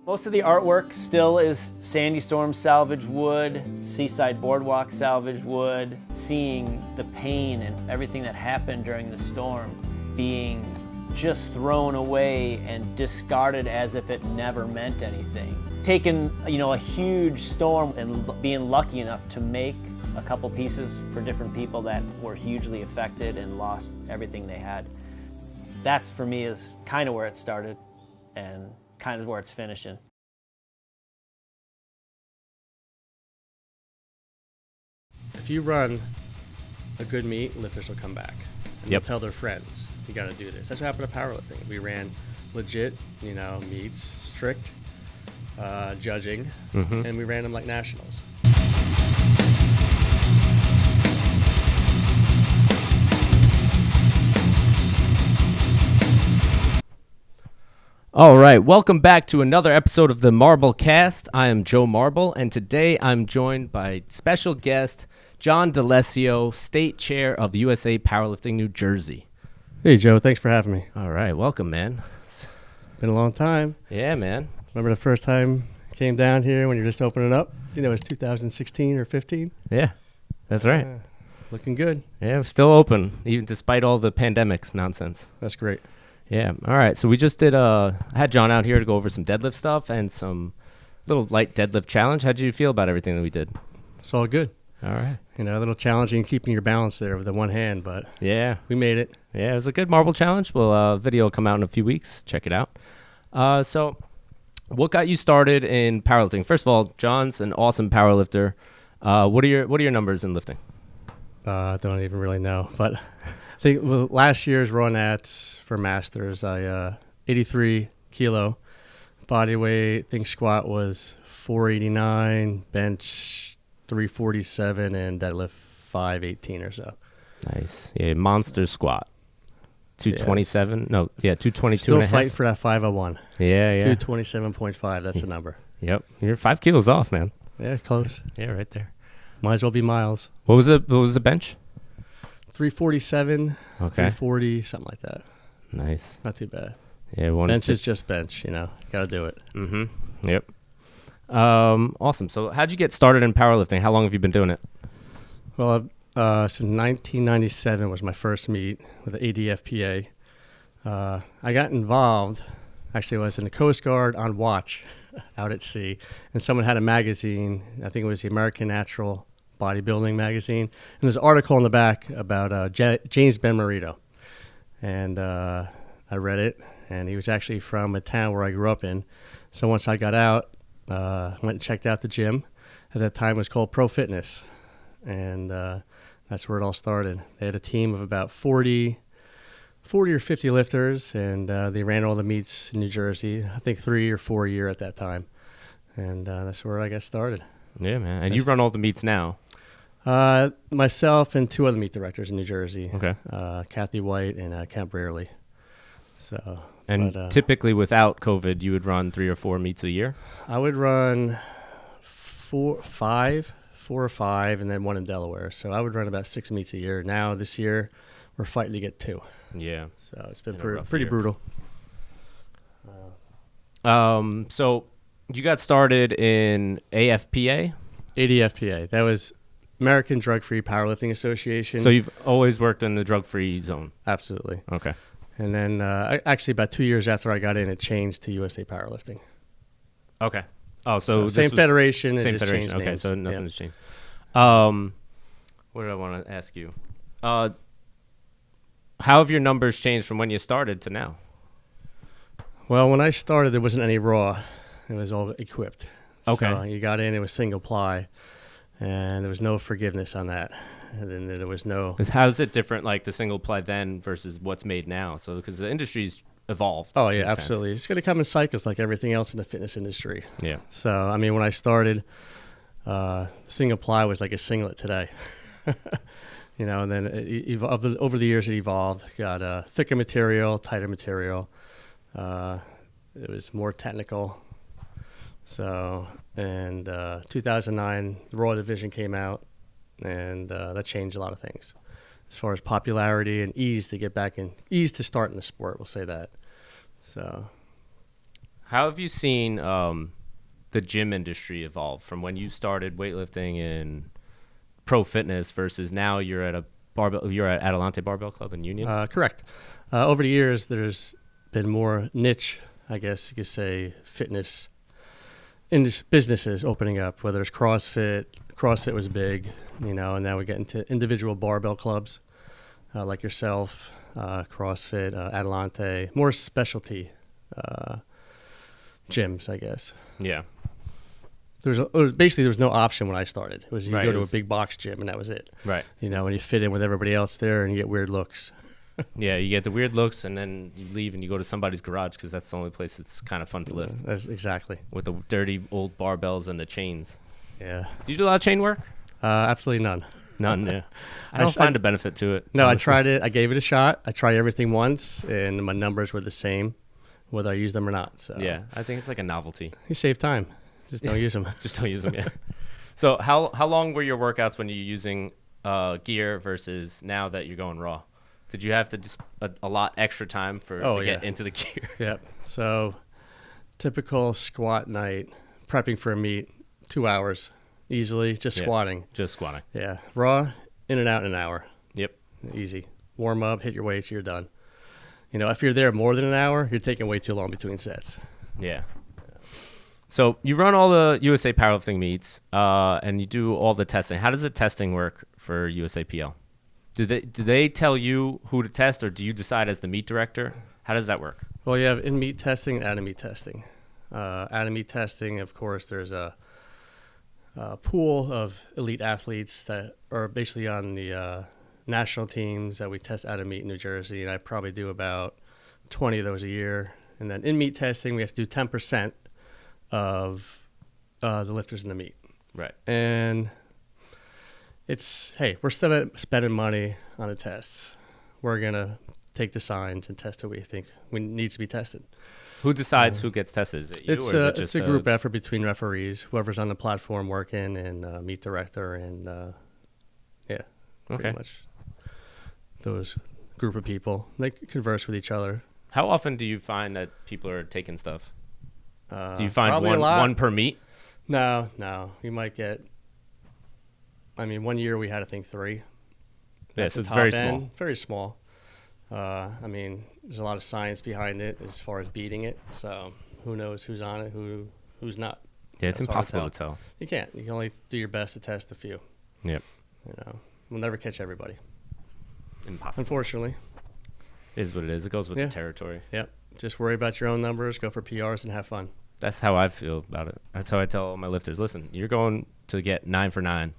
Most of the artwork still is Sandy Storm salvage wood, Seaside Boardwalk salvage wood, seeing the pain and everything that happened during the storm being just thrown away and discarded as if it never meant anything. Taking, a huge storm and being lucky enough to make a couple pieces for different people that were hugely affected and lost everything they had. That's, for me, is kind of where it started and kind of where it's finishing. If you run a good meet, lifters will come back. And Yep. they'll tell their friends, you got to do this. That's what happened to powerlifting. We ran legit, meets, strict judging, and we ran them like nationals. All right, welcome back to another episode of the MarbleCast. I am Joe Marble, and today I'm joined by special guest John Dalessio, State Chair of USA Powerlifting New Jersey. Hey, Joe. Thanks for having me. All right, welcome, man. Been a long time. Yeah, man. Remember the first time I came down here when you're just opening up? It was 2016 or 15. Yeah, that's right. Looking good. Yeah, we're still open, even despite all the pandemics nonsense. That's great. Yeah, all right. So we just did, I had John out here to go over some deadlift stuff and some little light deadlift challenge. How did you feel about everything that we did? It's all good. All right. A little challenging keeping your balance there with the one hand, but Yeah. we made it. Yeah, it was a good marble challenge. Well, video will come out in a few weeks. Check it out. So what got you started in powerlifting? First of all, John's an awesome powerlifter. What are your numbers in lifting? I don't even really know, but I think last year's run for masters, I 83 kilo body weight. I think squat was 489, bench 347, and deadlift 518 or so. Nice. Yeah, monster squat. 227? Yes. No, yeah, 222 Still and a half. fighting for that 501. Yeah. 227.5, that's the number. Yep. You're 5 kilos off, man. Yeah, close. Yeah, right there. Might as well be miles. What was the bench? 347, Okay. 340, something like that. Nice. Not too bad. Yeah, Bench is just bench, got to do it. Mm-hmm. Yep. Awesome. So how'd you get started in powerlifting? How long have you been doing it? Well, since 1997 was my first meet with the ADFPA. I got involved, actually I was in the Coast Guard on watch out at sea, and someone had a magazine, I think it was the American Natural Bodybuilding magazine, and there's an article in the back about James Ben Marito. And I read it, and he was actually from a town where I grew up in. So once I got out, went and checked out the gym. At that time it was called Pro Fitness, and that's where it all started. They had a team of about 40 or 50 lifters, and they ran all the meets in New Jersey, I think 3 or 4 a year at that time. And that's where I got started. Yeah, man. And you run all the meets now? Myself and 2 other meet directors in New Jersey. Okay. Kathy White and Kent Brierley. So, typically without COVID, you would run 3 or 4 meets a year? I would run 4 or 5, and then 1 in Delaware. So I would run about 6 meets a year. Now this year, we're fighting to get 2. Yeah. So it's been pretty brutal. So you got started in AFPA? ADFPA. That was American Drug-Free Powerlifting Association. So you've always worked in the drug-free zone? Absolutely. Okay. And then actually about 2 years after I got in, it changed to USA Powerlifting. Okay. Oh, so same federation. Same and just federation. changed Okay, names. so nothing has changed. What did I want to ask you? How have your numbers changed from when you started to now? Well, when I started, there wasn't any raw. It was all equipped. Okay. So you got in, it was single ply, and there was no forgiveness on that. And then there was no... How's it different, like the single ply then versus what's made now? So because the industry's evolved. Oh, yeah, absolutely. It's going to come in cycles like everything else in the fitness industry. Yeah. So, I mean, when I started, single ply was like a singlet today. And then over the years it evolved. Got thicker material, tighter material. It was more technical. So, and 2009, the Raw division came out, and that changed a lot of things as far as popularity and ease to start in the sport. We'll say that. So, How have you seen the gym industry evolve from when you started weightlifting in pro fitness versus now you're at Adelante Barbell Club in Union? Correct. Over the years, there's been more niche, I guess you could say, fitness businesses opening up, whether it's CrossFit. CrossFit was big, and now we get into individual barbell clubs like yourself, CrossFit, Adelante, more specialty gyms, I guess. Yeah. Basically, there was no option when I started. It was you Right, go to a big box gym, and that was it. Right. And you fit in with everybody else there, and you get weird looks. Yeah, you get the weird looks, and then you leave and you go to somebody's garage because that's the only place it's kind of fun to lift. That's exactly. With the dirty old barbells and the chains. Yeah. Do you do a lot of chain work? Absolutely none. None, yeah. I don't find a benefit to it. No, honestly. I tried it. I gave it a shot. I tried everything once, and my numbers were the same, whether I used them or not. So Yeah, I think it's like a novelty. you save time. Just don't use them. Just don't use them, yeah. So how long were your workouts when you're using gear versus now that you're going raw? Did you have to just a lot extra time to get into the gear? Yep. So typical squat night, prepping for a meet, 2 hours easily, just squatting. Just squatting. Yeah. Raw, in and out in an hour. Yep. Easy. Warm up, hit your weights, you're done. If you're there more than an hour, you're taking way too long between sets. Yeah. So you run all the USA powerlifting meets, and you do all the testing. How does the testing work for USAPL? Do they tell you who to test, or do you decide as the meet director? How does that work? Well, you have in-meet testing and out-of-meet testing. Out-of-meet testing, of course, there's a pool of elite athletes that are basically on the national teams that we test out-of-meet in New Jersey, and I probably do about 20 of those a year. And then in-meet testing, we have to do 10% of the lifters in the meet. Right. And we're still spending money on the tests. We're going to take the signs and test what we think needs to be tested. Who decides who gets tested? Is it you, or is it just it's a group effort between referees, whoever's on the platform working, and meet director, and pretty much those group of people. They converse with each other. How often do you find that people are taking stuff? Do you find probably a lot. one per meet? No. We might get. 1 year we had, I think, 3. Yeah, so it's very small. Very small. There's a lot of science behind it as far as beating it. So who knows who's on it, who's not. Yeah, it's That's impossible to tell. You can't. You can only do your best to test a few. Yep. We'll never catch everybody. Impossible. Unfortunately. It is what it is. It goes with the territory. Yep. Just worry about your own numbers, go for PRs, and have fun. That's how I feel about it. That's how I tell all my lifters, listen, you're going to get 9 for 9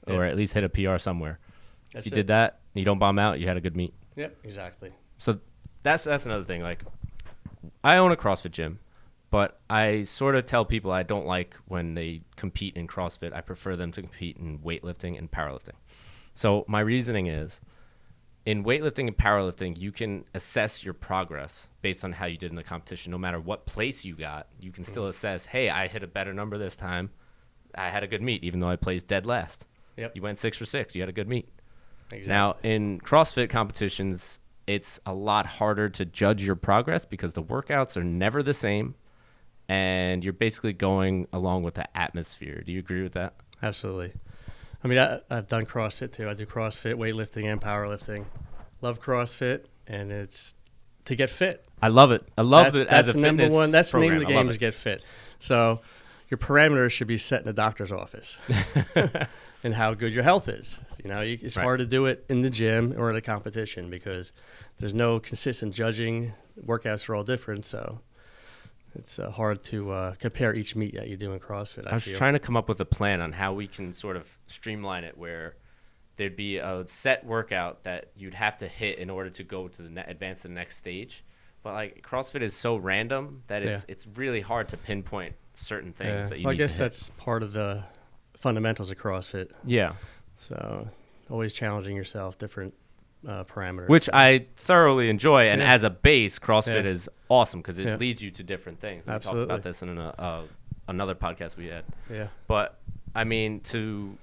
or at least hit a PR somewhere. If you did that, you don't bomb out, you had a good meet. Yep, exactly. So that's another thing. Like, I own a CrossFit gym, but I sort of tell people I don't like when they compete in CrossFit. I prefer them to compete in weightlifting and powerlifting. So my reasoning is, in weightlifting and powerlifting, you can assess your progress based on how you did in the competition. No matter what place you got, you can still assess, hey, I hit a better number this time. I had a good meet, even though I placed dead last. Yep. You went 6 for 6. You had a good meet. Exactly. Now, in CrossFit competitions, it's a lot harder to judge your progress because the workouts are never the same, and you're basically going along with the atmosphere. Do you agree with that? Absolutely. I've done CrossFit too. I do CrossFit, weightlifting, and powerlifting. Love CrossFit, and it's to get fit. I love it. I love it as a fitness number one. That's program. the name of the game is get fit. So your parameters should be set in the doctor's office and how good your health is. It's hard to do it in the gym or at a competition because there's no consistent judging. Workouts are all different, so it's hard to compare each meet that you do in CrossFit. I was trying to come up with a plan on how we can sort of streamline it where there'd be a set workout that you'd have to hit in order to go to advance to the next stage. But like CrossFit is so random that it's really hard to pinpoint certain things that you need to hit. I guess that's part of the fundamentals of CrossFit. Yeah. So always challenging yourself, different parameters. Which I thoroughly enjoy. And as a base, CrossFit is awesome because it leads you to different things. And Absolutely. We talked about this in another podcast we had. Yeah. But, to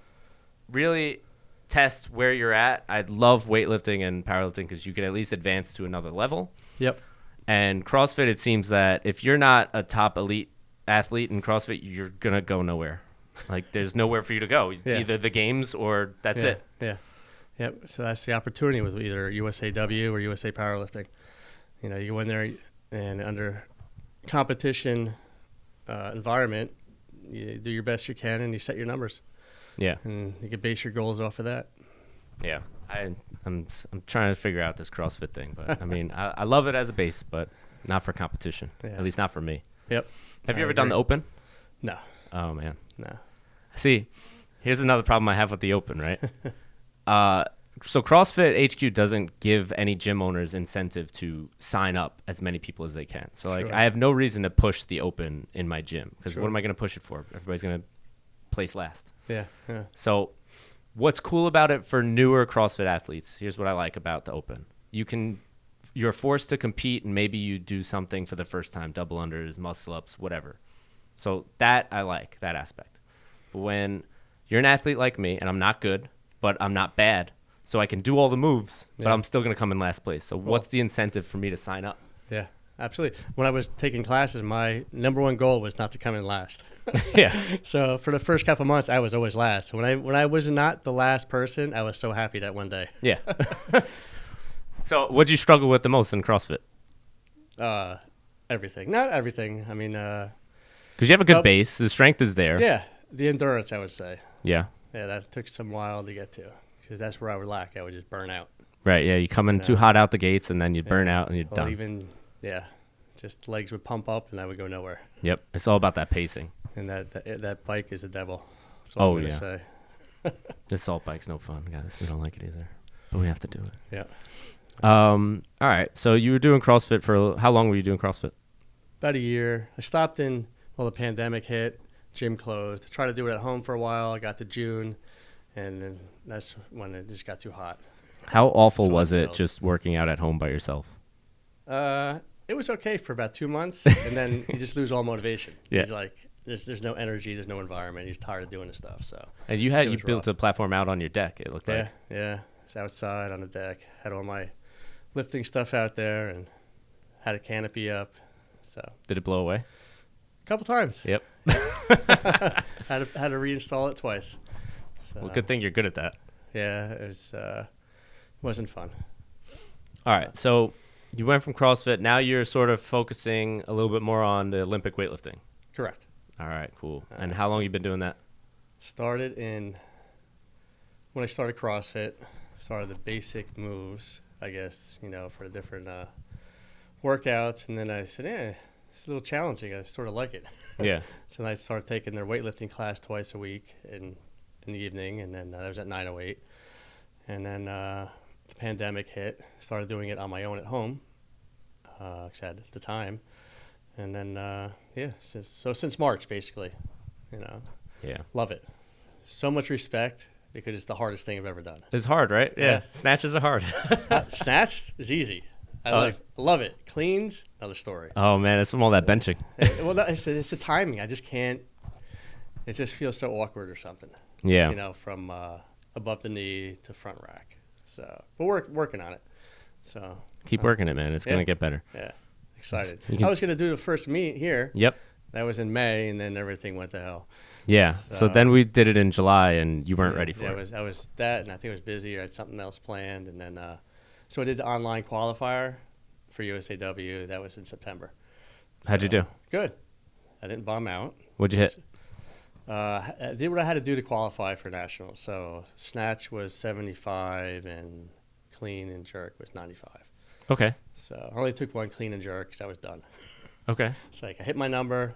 really test where you're at, I'd love weightlifting and powerlifting because you can at least advance to another level. Yep. And CrossFit, it seems that if you're not a top elite athlete in CrossFit, you're going to go nowhere. Like, there's nowhere for you to go. It's either the games or that's it. Yeah. Yep. So that's the opportunity with either USAW or USA Powerlifting. You know, you go in there and under competition environment, you do your best you can and you set your numbers. Yeah. And you can base your goals off of that. Yeah. I'm trying to figure out this CrossFit thing, but I mean, I love it as a base, but not for competition. Yeah. At least not for me. Yep. Have you ever done the open? No. Oh man. No. See, here's another problem I have with the open, right? So CrossFit HQ doesn't give any gym owners incentive to sign up as many people as they can. So like, Sure. I have no reason to push the open in my gym because Sure. what am I going to push it for? Everybody's going to place last. Yeah. Yeah. So what's cool about it for newer CrossFit athletes? Here's what I like about the open. You're forced to compete and maybe you do something for the first time, double unders, muscle ups, whatever. So that I like, that aspect. But when you're an athlete like me and I'm not good, but I'm not bad, so I can do all the moves, but I'm still going to come in last place. So what's the incentive for me to sign up? Yeah, absolutely. When I was taking classes, my number one goal was not to come in last. Yeah. So for the first couple of months, I was always last. When I was not the last person, I was so happy that one day. Yeah. So what'd you struggle with the most in CrossFit? Everything. Not everything. I mean, Because you have a good base. The strength is there. yeah, the endurance, I would say. Yeah. Yeah, that took some while to get to because that's where I would lack. I would just burn out. Right. Yeah. You come in too hot out the gates and then you'd burn out and you're Well, done. even, just legs would pump up and I would go nowhere. Yep. It's all about that pacing. And that bike is the devil. That's all I'm going to say. This salt bike's no fun, guys. We don't like it either. But we have to do it. Yeah. All right. So you were doing CrossFit for how long were you doing CrossFit? About a year. I stopped the pandemic hit, gym closed. I tried to do it at home for a while. I got to June, and then that's when it just got too hot. How awful So was I it failed. just working out at home by yourself? It was okay for about 2 months, and then you just lose all motivation. Yeah. It's like there's no energy, there's no environment. You're tired of doing the stuff. So And you It was built rough. a platform out on your deck, it looked like. yeah. It's outside on the deck. Had all my lifting stuff out there, and had a canopy up. So Did it blow away? a couple times. Yep. Had to reinstall it twice. So, Well, good thing you're good at that. Yeah, it was wasn't fun. All right. So you went from CrossFit. Now you're sort of focusing a little bit more on the Olympic weightlifting. Correct. All right. Cool. And how long you been doing that? Started when I started CrossFit. Started the basic moves, I guess, for the different workouts, and then I said, it's a little challenging. I sort of like it. Yeah. So then I started taking their weightlifting class twice a week in the evening, and then that was at 9:08. And then the pandemic hit. Started doing it on my own at home, because I had the time. And then, since March, basically, Yeah. love it. So much respect because it's the hardest thing I've ever done. It's hard, right? Yeah. Snatches are hard. Snatch is easy. I love it. Cleans, another story. Oh, man. It's from all that benching. It's the timing. I just can't. It just feels so awkward or something. Yeah. From above the knee to front rack. So, but we're working on it. So Keep working it, man. It's going to get better. yeah, excited. You can- I was going to do the first meet here. Yep. That was in May, and then everything went to hell. Yeah. So So- then we did it in July, and you weren't ready for Yeah, it. I was that, and I think I was busy. I had something else planned, and then so I did the online qualifier for USAW. That was in September. How'd you do? Good. I didn't bomb out. What'd you hit? I did what I had to do to qualify for nationals. So snatch was 75, and clean and jerk was 95. Okay. So I only took one clean and jerk because I was done. Okay. It's like I hit my number.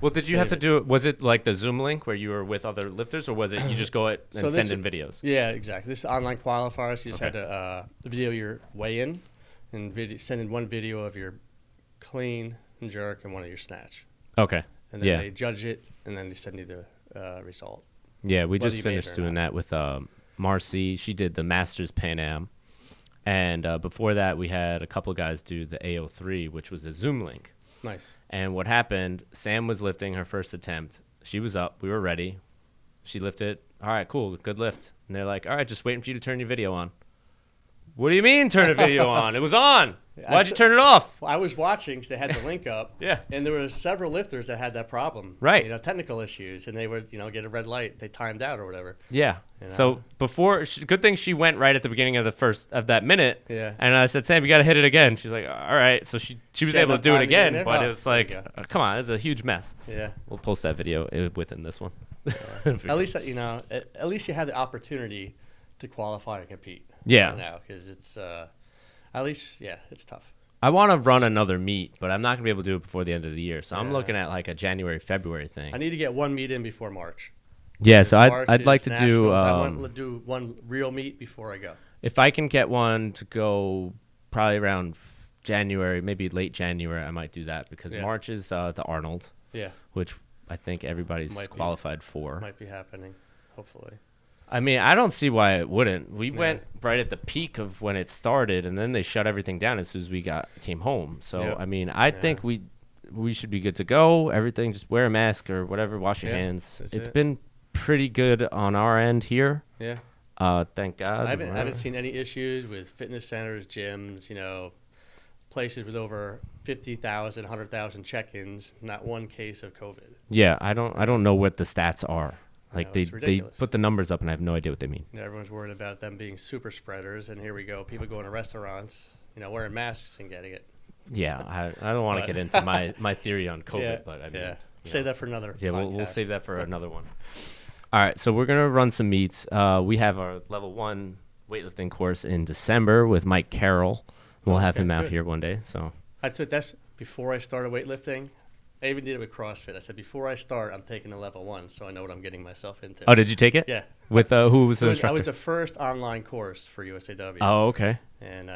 Well, did you have to Save it. do it? Was it like the Zoom link where you were with other lifters, or was it you just go and So send this- in videos? Yeah, exactly. This is online qualifiers. You just Okay. had to video your weigh-in and send in one video of your clean and jerk and one of your snatch. Okay. And then Yeah. they judge it, and then they send you the result. Yeah, we whether just you made it finished or doing that with Marcy. She did the Masters Pan Am. And before that, we had a couple guys do the AO3, which was a Zoom link. Nice. And what happened, Sam was lifting her first attempt. She was up. We were ready. She lifted. All right, cool. Good lift. And they're like, all right, just waiting for you to turn your video on. What do you mean turn a video on? It was on. Why'd you turn it off? I was watching because they had the link up. Yeah. And there were several lifters that had that problem. Right. You know, technical issues, and they would, get a red light. They timed out or whatever. Yeah. You know? So good thing she went right at the beginning of that minute. Yeah. And I said, Sam, you got to hit it again. She's like, all right. So she was had able to enough do it time to get in again, there? but Oh, it was like, there you come on, it's a huge mess. Yeah. We'll post that video within this one. At least at least you had the opportunity to qualify and compete. Yeah. Now, because it's at least it's tough. I want to run another meet, but I'm not going to be able to do it before the end of the year. So I'm Yeah. looking at like a January, February thing. I need to get one meet in before March. Yeah, so March I'd like is to nationals. I do want to do one real meet before I go. if I can get one to go probably around January, maybe late January, I might do that because Yeah. March is the Arnold, Yeah, which I think everybody's Might be. qualified for. might be happening, hopefully. I mean, I don't see why it wouldn't. We Yeah. went right at the peak of when it started, and then they shut everything down as soon as we came home. So Yeah. I mean, I think we should be good to go. Everything, just wear a mask or whatever, wash your Yeah, hands. that's It's it. been pretty good on our end here. Yeah, Thank God. I haven't seen any issues with fitness centers, gyms, places with over 50,000, 100,000 check-ins. Not one case of COVID. Yeah, I don't know what the stats are. Like No, it's they ridiculous. put the numbers up, and I have no idea what they mean. Everyone's worried about them being super spreaders, and here we go. People going to restaurants, wearing masks and getting it. Yeah, I don't want to get into my theory on COVID, Yeah, but I mean, yeah. you Save know. that for another. Yeah, we'll podcast. save that for another one. All right, so we're gonna run some meets. We have our level 1 weightlifting course in December with Mike Carroll. We'll have Okay, him out good. here one day. So I took that's before I started weightlifting. I even did it with CrossFit. I said before I start, I'm taking the level 1, so I know what I'm getting myself into. oh, did you take it? Yeah. With who was the I instructor? was the first online course for USAW. Oh, okay. And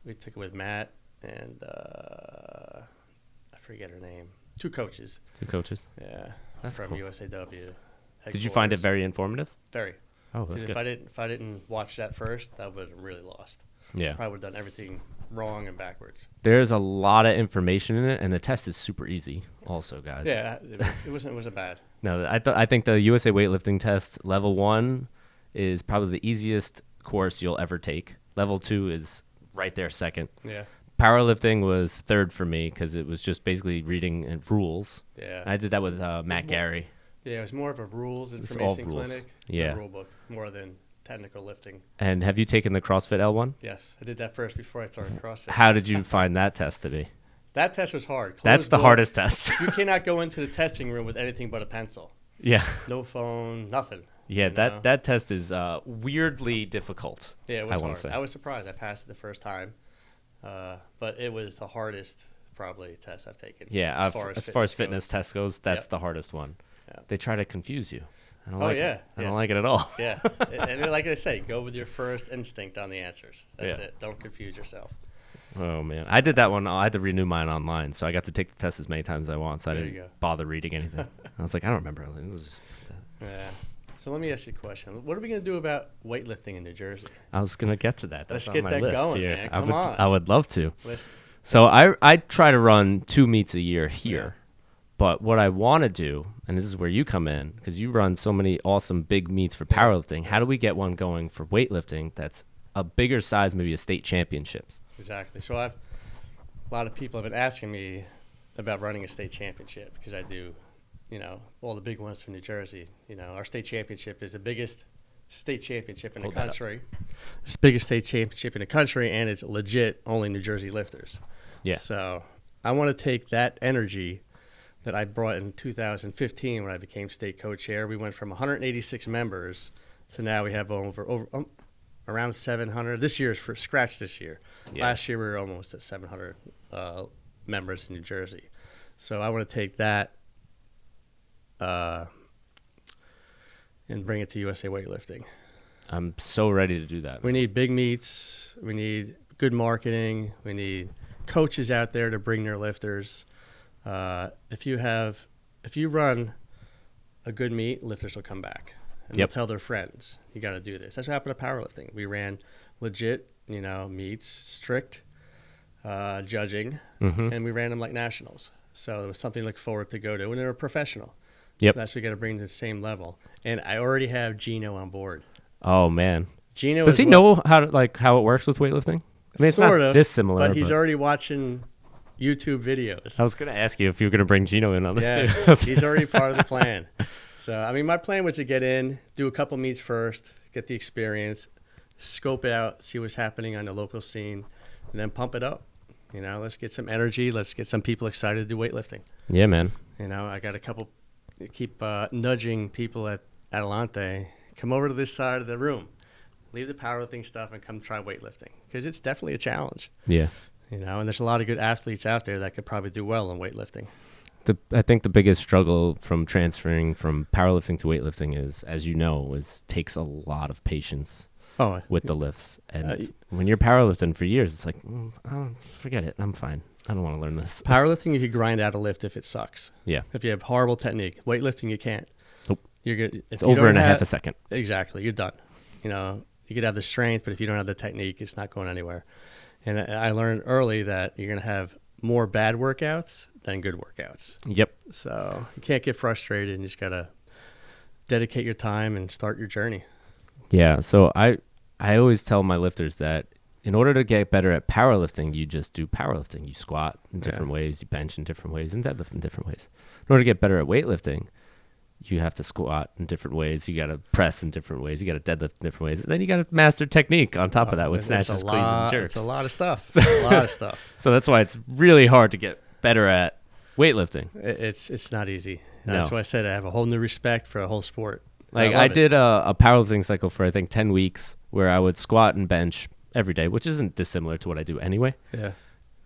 we took it with Matt and I forget her name. 2 coaches. 2 coaches. Yeah. That's from cool. USAW. Did you find it headquarters. very informative? Very. Oh, that's 'Cause good. if I didn't watch that first, I would have really lost. Yeah. Probably would have done everything wrong and backwards. There's a lot of information in it, and the test is super easy. Also, guys. Yeah, it wasn't bad. No, I think the USA weightlifting test level 1 is probably the easiest course you'll ever take. Level 2 is right there second. Yeah. Powerlifting was third for me because it was just basically reading and rules. Yeah. I did that with Matt Gary. Yeah, it was more of a rules all information rules. clinic. Yeah. A rule book more than technical lifting. And have you taken the CrossFit L1? Yes, I did that first before I started CrossFit. How did you find that test to be? That test was hard. That's Closed the door. hardest test. You cannot go into the testing room with anything but a pencil. Yeah. No phone, nothing. Yeah, you know? that test is weirdly difficult. Yeah, it I was wanna hard. say. I was surprised. I passed it the first time, but it was the hardest probably test I've taken. Yeah, as far as fitness goes. test goes, that's Yep. the hardest one. Yeah. They try to confuse you. I don't Oh, like yeah, it. I yeah. don't like it at all. Yeah, and like I say, go with your first instinct on the answers. That's Yeah. it. Don't confuse yourself. Oh man, I did that one. I had to renew mine online, so I got to take the test as many times as I want. So I There you didn't go. bother reading anything. I was like, I don't remember. It was just, Yeah. So let me ask you a question. What are we going to do about weightlifting in New Jersey? I was gonna get to that. That's Let's on get my that list going, here. man. I Come would, on. I would love to. Let's, So I try to run 2 meets a year here, but what I want to do, and this is where you come in, because you run so many awesome big meets for powerlifting. How do we get one going for weightlifting that's a bigger size, maybe a state championships? exactly. So a lot of people have been asking me about running a state championship because I do, all the big ones from New Jersey. Our state championship is the biggest state championship in the Hold that up. country. It's the biggest state championship in the country, and it's legit only New Jersey lifters. Yeah. So I want to take that energy that I brought in 2015 when I became state co-chair. We went from 186 members to now we have over around 700. This year's for scratch this year. Yeah. Last year we were almost at 700 members in New Jersey. So I want to take that and bring it to USA Weightlifting. I'm so ready to do that. We need big meets. We need good marketing. We need coaches out there to bring their lifters. If you run a good meet, lifters will come back and Yep. they'll tell their friends, you got to do this. That's what happened to powerlifting. We ran legit, meets, strict judging, and we ran them like nationals. So there was something to look forward to go to, and they were professional. Yep. So that's what we got to bring to the same level. And I already have Gino on board. Oh man, Gino Does he know how it works with weightlifting? I mean, it's sort not of dissimilar. but he's already watching YouTube videos. I was going to ask you if you were going to bring Gino in on this Yeah, too. he's already part of the plan. So, I mean, my plan was to get in, do a couple meets first, get the experience, scope it out, see what's happening on the local scene, and then pump it up. You know, let's get some energy. Let's get some people excited to do weightlifting. Yeah, man. You know, I got a couple, keep nudging people at Adelante, come over to this side of the room, leave the powerlifting stuff and come try weightlifting, because it's definitely a challenge. Yeah. You know, and there's a lot of good athletes out there that could probably do well in weightlifting. I think the biggest struggle from transferring from powerlifting to weightlifting is, as you know, takes a lot of patience with the lifts. And when you're powerlifting for years, it's like, forget it. I'm fine. I don't want to learn this. Powerlifting, you could grind out a lift if it sucks. Yeah. If you have horrible technique. Weightlifting, you can't. Nope. You're good. It's over in a half a second. Exactly. You're done. You know, you could have the strength, but if you don't have the technique, it's not going anywhere. And I learned early that you're going to have more bad workouts than good workouts. Yep. So you can't get frustrated, and you just got to dedicate your time and start your journey. Yeah. So I always tell my lifters that in order to get better at powerlifting, you just do powerlifting. You squat in different ways, you bench in different ways, and deadlift in different ways. In order to get better at weightlifting, you have to squat in different ways. You got to press in different ways. You got to deadlift in different ways. And then you got to master technique on top of that with snatches, cleans, and jerks. It's a lot of stuff. A lot of stuff. So that's why it's really hard to get better at weightlifting. It's not easy. No. That's why I said I have a whole new respect for a whole sport. Like I did a powerlifting cycle for I think 10 weeks where I would squat and bench every day, which isn't dissimilar to what I do anyway. Yeah.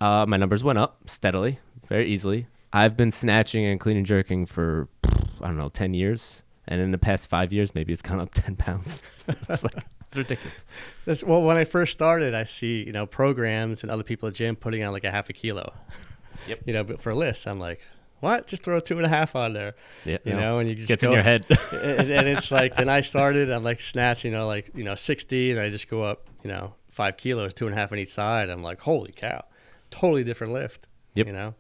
My numbers went up steadily, very easily. I've been snatching and clean and jerking for, 10 years. And in the past 5 years, maybe it's gone up 10 pounds. It's ridiculous. Well, when I first started, I see, programs and other people at gym putting on like a half a kilo. Yep. But for lifts, I'm like, what? Just throw 2.5 on there. Yeah. And you just gets in your head. and it's like, then I started, I'm like snatching, 60, and I just go up, 5 kilos, 2.5 on each side. I'm like, holy cow, totally different lift. Yep.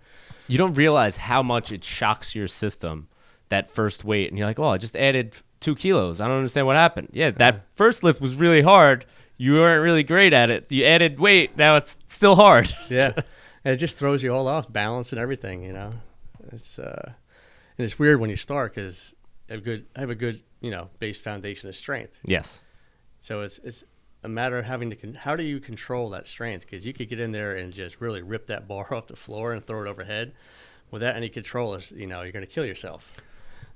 You don't realize how much it shocks your system, that first weight. And you're like, oh, I just added 2 kilos. I don't understand what happened. Yeah, that first lift was really hard. You weren't really great at it. You added weight. Now it's still hard. Yeah. And it just throws you all off, balance and everything, It's and it's weird when you start because I have a good, base foundation of strength. Yes. So it's a matter of having to how do you control that strength? Because you could get in there and just really rip that bar off the floor and throw it overhead without any control. You're going to kill yourself.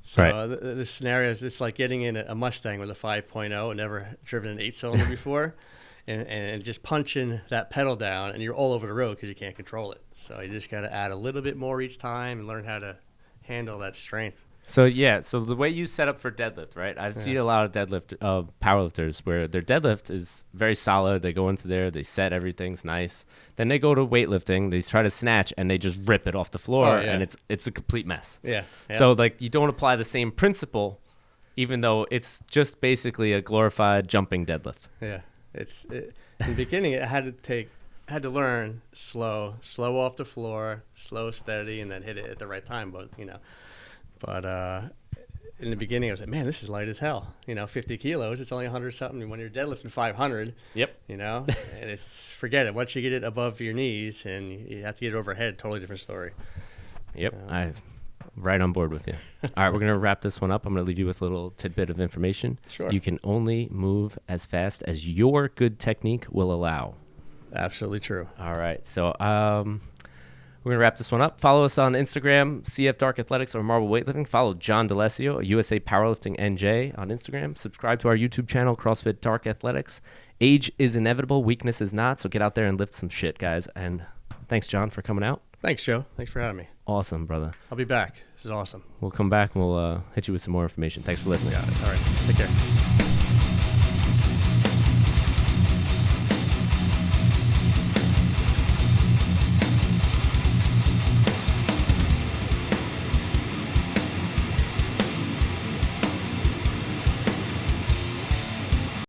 So right. The scenario is it's like getting in a Mustang with a 5.0 and never driven an 8-cylinder before, and just punching that pedal down, and you're all over the road because you can't control it. So you just got to add a little bit more each time and learn how to handle that strength. So the way you set up for deadlift, right? I've seen a lot of powerlifters where their deadlift is very solid. They go into there, they set everything's nice. Then they go to weightlifting, they try to snatch, and they just rip it off the floor, and it's a complete mess. Yeah. So you don't apply the same principle, even though it's just basically a glorified jumping deadlift. Yeah. In the beginning, I had to learn slow off the floor, slow, steady, and then hit it at the right time. But in the beginning, I was like, man, this is light as hell. 50 kilos, it's only 100 something. When you're deadlifting 500, yep. And forget it. Once you get it above your knees and you have to get it overhead, totally different story. Yep. I'm right on board with you. All right, we're going to wrap this one up. I'm going to leave you with a little tidbit of information. Sure. You can only move as fast as your good technique will allow. Absolutely true. All right. So we're going to wrap this one up. Follow us on Instagram, CF Dark Athletics or Marble Weightlifting. Follow John Dalessio, USA Powerlifting NJ on Instagram. Subscribe to our YouTube channel, CrossFit Dark Athletics. Age is inevitable. Weakness is not. So get out there and lift some shit, guys. And thanks, John, for coming out. Thanks, Joe. Thanks for having me. Awesome, brother. I'll be back. This is awesome. We'll come back and we'll hit you with some more information. Thanks for listening. Got it. All right. Take care.